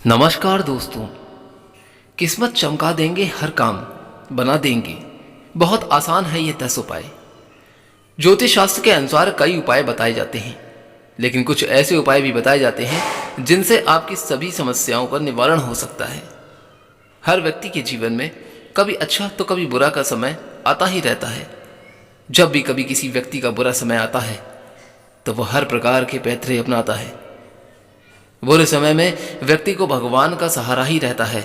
नमस्कार दोस्तों। किस्मत चमका देंगे, हर काम बना देंगे। बहुत आसान है ये 10 उपाय। ज्योतिष शास्त्र के अनुसार कई उपाय बताए जाते हैं, लेकिन कुछ ऐसे उपाय भी बताए जाते हैं जिनसे आपकी सभी समस्याओं का निवारण हो सकता है। हर व्यक्ति के जीवन में कभी अच्छा तो कभी बुरा का समय आता ही रहता है। जब भी कभी किसी व्यक्ति का बुरा समय आता है तो वह हर प्रकार के पैतरे अपनाता है। बुरे समय में व्यक्ति को भगवान का सहारा ही रहता है।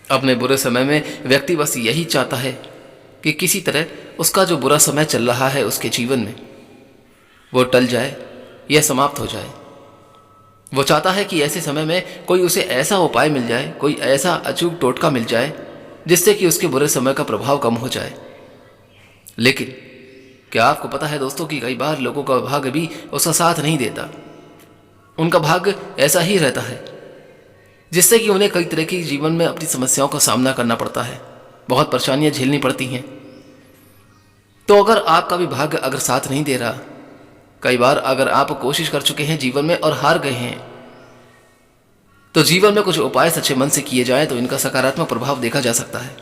अपने बुरे समय में व्यक्ति बस यही चाहता है कि किसी तरह उसका जो बुरा समय चल रहा है उसके जीवन में वो टल जाए या समाप्त हो जाए। वो चाहता है कि ऐसे समय में कोई उसे ऐसा उपाय मिल जाए, कोई ऐसा अचूक टोटका मिल जाए जिससे कि उसके बुरे समय का प्रभाव कम हो जाए। लेकिन क्या आपको पता है दोस्तों कि कई बार लोगों का भाग्य भी उसका साथ नहीं देता। उनका भाग्य ऐसा ही रहता है जिससे कि उन्हें कई तरह की जीवन में अपनी समस्याओं का सामना करना पड़ता है, बहुत परेशानियां झेलनी पड़ती हैं। तो अगर आपका भी भाग्य अगर साथ नहीं दे रहा, कई बार अगर आप कोशिश कर चुके हैं जीवन में और हार गए हैं, तो जीवन में कुछ उपाय सच्चे मन से किए जाएं तो इनका सकारात्मक प्रभाव देखा जा सकता है।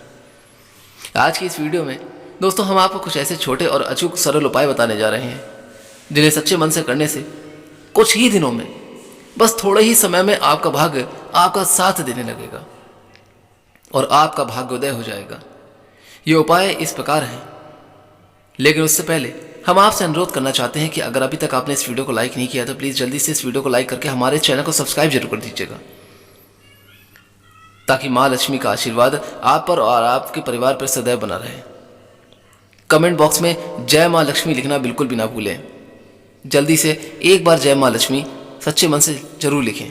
आज की इस वीडियो में दोस्तों हम आपको कुछ ऐसे छोटे और अचूक सरल उपाय बताने जा रहे हैं जिन्हें सच्चे मन से करने से कुछ ही दिनों में, बस थोड़े ही समय में आपका भाग्य आपका साथ देने लगेगा और आपका भाग्योदय हो जाएगा। ये उपाय इस प्रकार हैं, लेकिन उससे पहले हम आपसे अनुरोध करना चाहते हैं कि अगर अभी तक आपने इस वीडियो को लाइक नहीं किया तो प्लीज़ जल्दी से इस वीडियो को लाइक करके हमारे चैनल को सब्सक्राइब जरूर कर दीजिएगा, ताकि माँ लक्ष्मी का आशीर्वाद आप पर और आपके परिवार पर सदैव बना रहे। कमेंट बॉक्स में जय माँ लक्ष्मी लिखना बिल्कुल भी ना भूलें। जल्दी से एक बार जय माँ लक्ष्मी सच्चे मन से जरूर लिखें।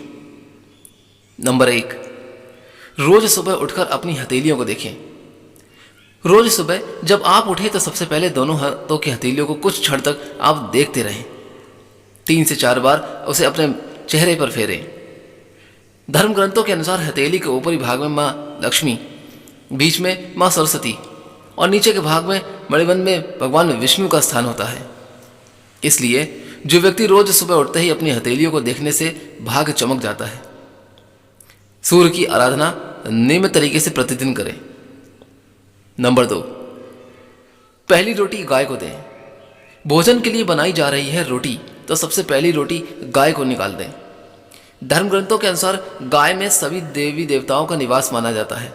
नंबर 1, रोज सुबह उठकर अपनी हथेलियों को देखें। रोज सुबह जब आप उठे तो सबसे पहले दोनों हाथों की हथेलियों को कुछ क्षण तक आप देखते रहें। 3 से 4 बार उसे अपने चेहरे पर फेरें। धर्म ग्रंथों के अनुसार हथेली के ऊपरी भाग में माँ लक्ष्मी, बीच में माँ सरस्वती और नीचे के भाग में मणिबंध में भगवान विष्णु का स्थान होता है। इसलिए जो व्यक्ति रोज सुबह उठते ही अपनी हथेलियों को देखने से भाग्य चमक जाता है। सूर्य की आराधना नियमित तरीके से प्रतिदिन करें। नंबर 2, पहली रोटी गाय को दें। भोजन के लिए बनाई जा रही है रोटी, तो सबसे पहली रोटी गाय को निकाल दें। धर्म ग्रंथों के अनुसार गाय में सभी देवी देवताओं का निवास माना जाता है।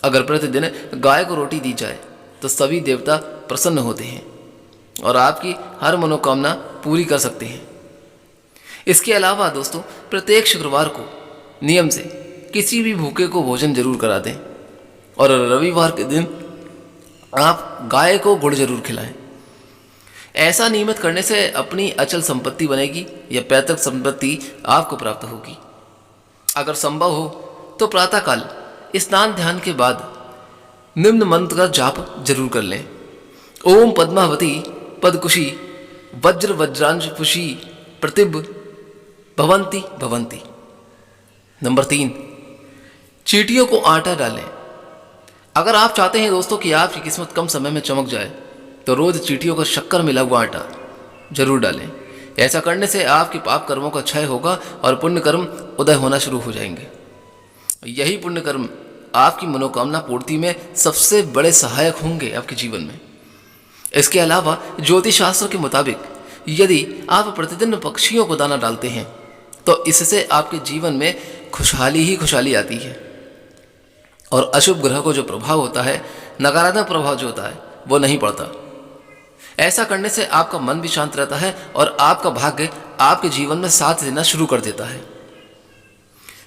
अगर प्रतिदिन गाय को रोटी दी जाए तो सभी देवता प्रसन्न होते हैं और आपकी हर मनोकामना पूरी कर सकते हैं। इसके अलावा दोस्तों प्रत्येक शुक्रवार को नियम से किसी भी भूखे को भोजन जरूर करा दें और रविवार के दिन आप गाय को गुड़ जरूर खिलाएं। ऐसा नियमित करने से अपनी अचल संपत्ति बनेगी या पैतृक संपत्ति आपको प्राप्त होगी। अगर संभव हो तो प्रातःकाल स्नान ध्यान के बाद निम्न मंत्र का जाप जरूर कर लें। ओम पद्मावती पदकुशी वज्र वज्रांशपुषी प्रतिब भवंती भवंती। नंबर 3, चींटियों को आटा डालें। अगर आप चाहते हैं दोस्तों कि आपकी किस्मत कम समय में चमक जाए तो रोज चींटियों का शक्कर मिला हुआ आटा जरूर डालें। ऐसा करने से आपके पाप कर्मों का क्षय होगा और पुण्य कर्म उदय होना शुरू हो जाएंगे। यही पुण्य कर्म आपकी मनोकामना पूर्ति में सबसे बड़े सहायक होंगे आपके जीवन में। इसके अलावा ज्योतिष शास्त्र के मुताबिक यदि आप प्रतिदिन पक्षियों को दाना डालते हैं तो इससे आपके जीवन में खुशहाली ही खुशहाली आती है और अशुभ ग्रह को जो प्रभाव होता है, नकारात्मक प्रभाव जो होता है, वो नहीं पड़ता। ऐसा करने से आपका मन भी शांत रहता है और आपका भाग्य आपके जीवन में साथ देना शुरू कर देता है।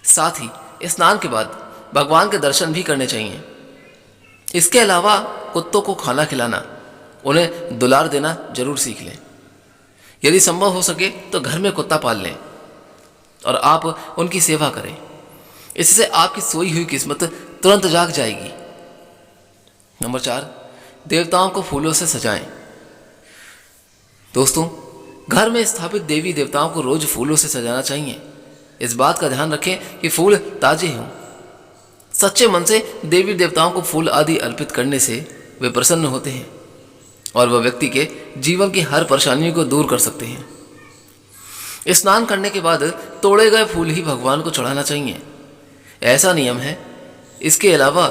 साथ ही स्नान के बाद भगवान के दर्शन भी करने चाहिए। इसके अलावा कुत्तों को खाना खिलाना, उन्हें दुलार देना जरूर सीख लें। यदि संभव हो सके तो घर में कुत्ता पाल लें और आप उनकी सेवा करें। इससे आपकी सोई हुई किस्मत तुरंत जाग जाएगी। नंबर 4, देवताओं को फूलों से सजाएं। दोस्तों घर में स्थापित देवी देवताओं को रोज फूलों से सजाना चाहिए। इस बात का ध्यान रखें कि फूल ताजे हों। सच्चे मन से देवी देवताओं को फूल आदि अर्पित करने से वे प्रसन्न होते हैं और वह व्यक्ति के जीवन की हर परेशानियों को दूर कर सकते हैं। स्नान करने के बाद तोड़े गए फूल ही भगवान को चढ़ाना चाहिए। ऐसा नियम है। इसके अलावा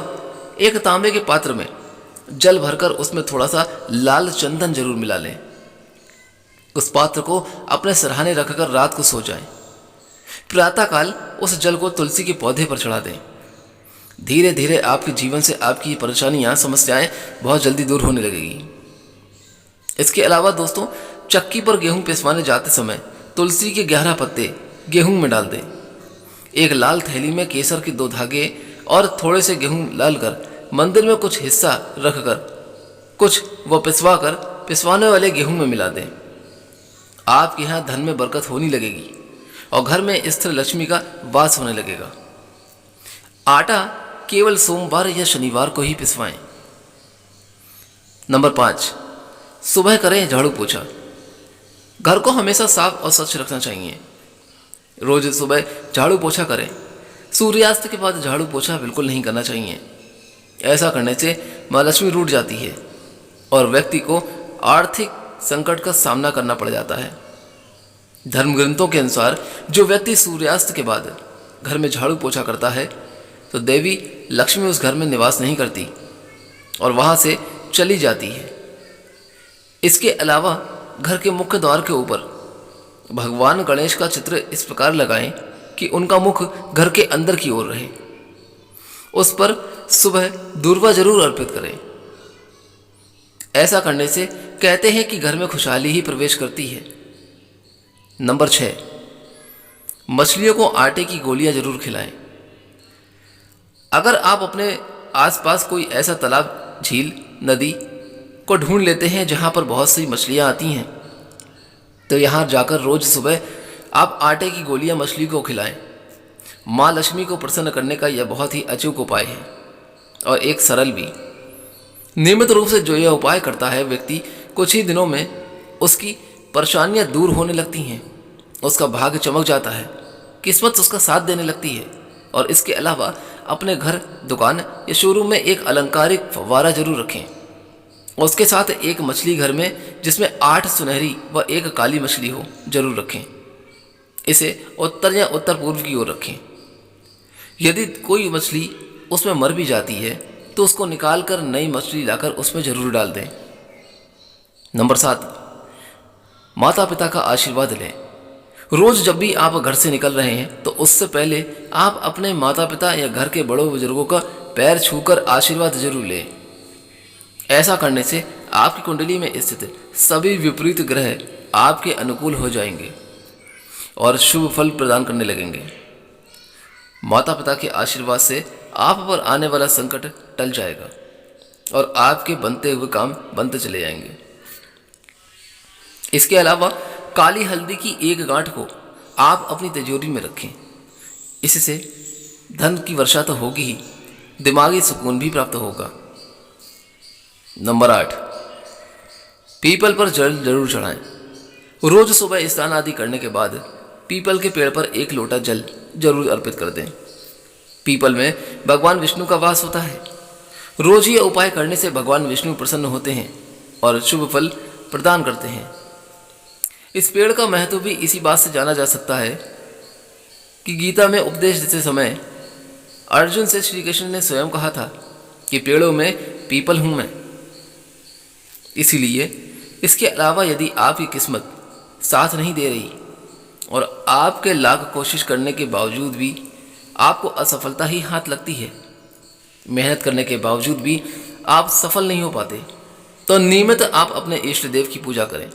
एक तांबे के पात्र में जल भरकर उसमें थोड़ा सा लाल चंदन जरूर मिला लें। उस पात्र को अपने सिरहाने रखकर रात को सो जाएं। प्रातःकाल उस जल को तुलसी के पौधे पर चढ़ा दें। धीरे धीरे आपके जीवन से आपकी परेशानियां, समस्याएं बहुत जल्दी दूर होने लगेगी। इसके अलावा दोस्तों, चक्की पर गेहूं पिसवाने जाते समय तुलसी के 11 पत्ते गेहूं में डाल दें। एक लाल थैली में केसर के 2 धागे और थोड़े से गेहूं डालकर मंदिर में कुछ हिस्सा रखकर कुछ वो पिसवाने वाले गेहूं में मिला दें। आपके यहाँ धन में बरकत होने लगेगी और घर में स्थिर लक्ष्मी का वास होने लगेगा। आटा केवल सोमवार या शनिवार को ही पिसवाएं। नंबर 5, सुबह करें झाड़ू पोछा। घर को हमेशा साफ और स्वच्छ रखना चाहिए। रोज सुबह झाड़ू पोछा करें। सूर्यास्त के बाद झाड़ू पोछा बिल्कुल नहीं करना चाहिए। ऐसा करने से माँ लक्ष्मी रूठ जाती है और व्यक्ति को आर्थिक संकट का सामना करना पड़ जाता है। धर्म ग्रंथों के अनुसार जो व्यक्ति सूर्यास्त के बाद घर में झाड़ू पोछा करता है तो देवी लक्ष्मी उस घर में निवास नहीं करती और वहां से चली जाती है। इसके अलावा घर के मुख्य द्वार के ऊपर भगवान गणेश का चित्र इस प्रकार लगाएं कि उनका मुख घर के अंदर की ओर रहे। उस पर सुबह दूर्वा जरूर अर्पित करें। ऐसा करने से कहते हैं कि घर में खुशहाली ही प्रवेश करती है। नंबर 6, मछलियों को आटे की गोलियां जरूर खिलाएं। अगर आप अपने आसपास कोई ऐसा तालाब, झील, नदी को ढूंढ लेते हैं जहां पर बहुत सी मछलियां आती हैं तो यहां जाकर रोज सुबह आप आटे की गोलियां मछली को खिलाएं। माँ लक्ष्मी को प्रसन्न करने का यह बहुत ही अचूक उपाय है और एक सरल भी। नियमित रूप से जो यह उपाय करता है व्यक्ति, कुछ ही दिनों में उसकी परेशानियां दूर होने लगती हैं, उसका भाग्य चमक जाता है, किस्मत उसका साथ देने लगती है। और इसके अलावा अपने घर, दुकान या शोरूम में एक अलंकारिक फव्वारा जरूर रखें। उसके साथ एक मछली घर में जिसमें 8 सुनहरी व 1 काली मछली हो जरूर रखें। इसे उत्तर या उत्तर पूर्व की ओर रखें। यदि कोई मछली उसमें मर भी जाती है तो उसको निकालकर नई मछली लाकर उसमें जरूर डाल दें। नंबर 7, माता पिता का आशीर्वाद लें। रोज जब भी आप घर से निकल रहे हैं तो उससे पहले आप अपने माता पिता या घर के बड़ों बुजुर्गों का पैर छूकर आशीर्वाद जरूर लें। ऐसा करने से आपकी कुंडली में स्थित सभी विपरीत ग्रह आपके अनुकूल हो जाएंगे और शुभ फल प्रदान करने लगेंगे। माता पिता के आशीर्वाद से आप पर आने वाला संकट टल जाएगा और आपके बनते हुए काम बनते चले जाएंगे। इसके अलावा काली हल्दी की 1 गांठ को आप अपनी तिजोरी में रखें। इससे धन की वर्षा तो होगी ही, दिमागी सुकून भी प्राप्त होगा। नंबर 8, पीपल पर जल जरूर चढ़ाएं। रोज सुबह स्नान आदि करने के बाद पीपल के पेड़ पर 1 लोटा जल जरूर अर्पित कर दें। पीपल में भगवान विष्णु का वास होता है। रोज ये उपाय करने से भगवान विष्णु प्रसन्न होते हैं और शुभ फल प्रदान करते हैं। इस पेड़ का महत्व भी इसी बात से जाना जा सकता है कि गीता में उपदेश देते समय अर्जुन से श्री कृष्ण ने स्वयं कहा था कि पेड़ों में पीपल हूं मैं। इसीलिए इसके अलावा यदि आपकी किस्मत साथ नहीं दे रही और आपके लाख कोशिश करने के बावजूद भी आपको असफलता ही हाथ लगती है, मेहनत करने के बावजूद भी आप सफल नहीं हो पाते, तो नियमित आप अपने इष्ट देव की पूजा करें।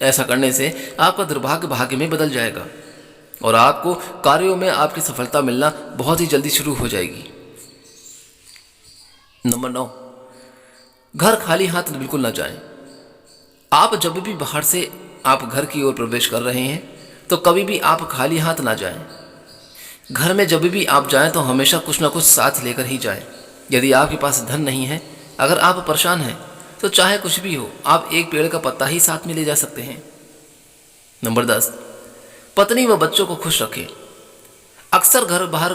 ऐसा करने से आपका दुर्भाग्य भाग्य में बदल जाएगा और आपको कार्यों में आपकी सफलता मिलना बहुत ही जल्दी शुरू हो जाएगी। नंबर 9, घर खाली हाथ बिल्कुल ना जाएं। आप जब भी बाहर से आप घर की ओर प्रवेश कर रहे हैं तो कभी भी आप खाली हाथ ना जाएं। घर में जब भी आप जाएं तो हमेशा कुछ ना कुछ साथ लेकर ही जाएं। यदि आपके पास धन नहीं है, अगर आप परेशान हैं तो चाहे कुछ भी हो, आप 1 पेड़ का पत्ता ही साथ में ले जा सकते हैं। नंबर 10, पत्नी व बच्चों को खुश रखें। अक्सर घर बाहर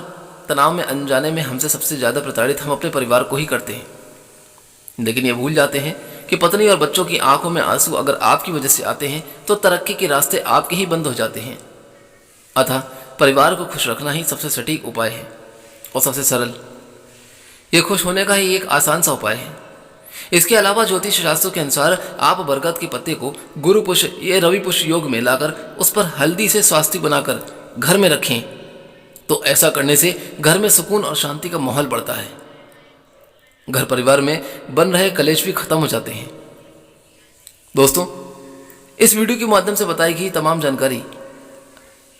तनाव में अनजाने में हमसे सबसे ज़्यादा प्रताड़ित हम अपने परिवार को ही करते हैं, लेकिन ये भूल जाते हैं कि पत्नी और बच्चों की आंखों में आंसू अगर आपकी वजह से आते हैं तो तरक्की के रास्ते आपके ही बंद हो जाते हैं। अतः परिवार को खुश रखना ही सबसे सटीक उपाय है। और सबसे सरल। यह खुश होने का ही एक आसान सा उपाय है। इसके अलावा ज्योतिष शास्त्रों के अनुसार आप बरगद के पत्ते को गुरु पुष्प या रवि पुष्प योग में लाकर उस पर हल्दी से स्वास्तिक बनाकर घर में रखें, तो ऐसा करने से घर में सुकून और शांति का माहौल बढ़ता है। घर परिवार में बन रहे कलेश भी खत्म हो जाते हैं। दोस्तों, इस वीडियो के माध्यम से बताई गई तमाम जानकारी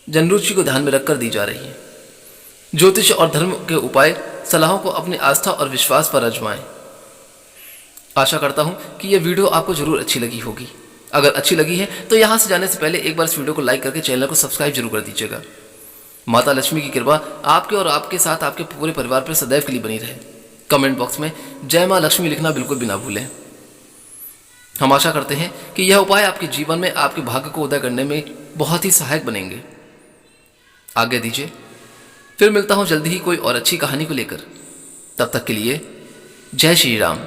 जनरुचि को ध्यान में रखकर दी जा रही है। ज्योतिष और धर्म के उपाय सलाहों को अपनी आस्था और विश्वास पर आजमाएं। आशा करता हूं कि यह वीडियो आपको जरूर अच्छी लगी होगी। अगर अच्छी लगी है तो यहां से जाने से पहले एक बार इस वीडियो को लाइक करके चैनल को सब्सक्राइब जरूर कर दीजिएगा। माता लक्ष्मी की कृपा आपके और आपके साथ आपके पूरे परिवार पर सदैव के लिए बनी रहे। कमेंट बॉक्स में जय मां लक्ष्मी लिखना बिल्कुल भी ना भूलें। हम आशा करते हैं कि यह उपाय आपके जीवन में आपके भाग्य को उदय करने में बहुत ही सहायक बनेंगे। आज्ञा दीजिए, फिर मिलता हूं जल्दी ही कोई और अच्छी कहानी को लेकर। तब तक के लिए जय श्री राम।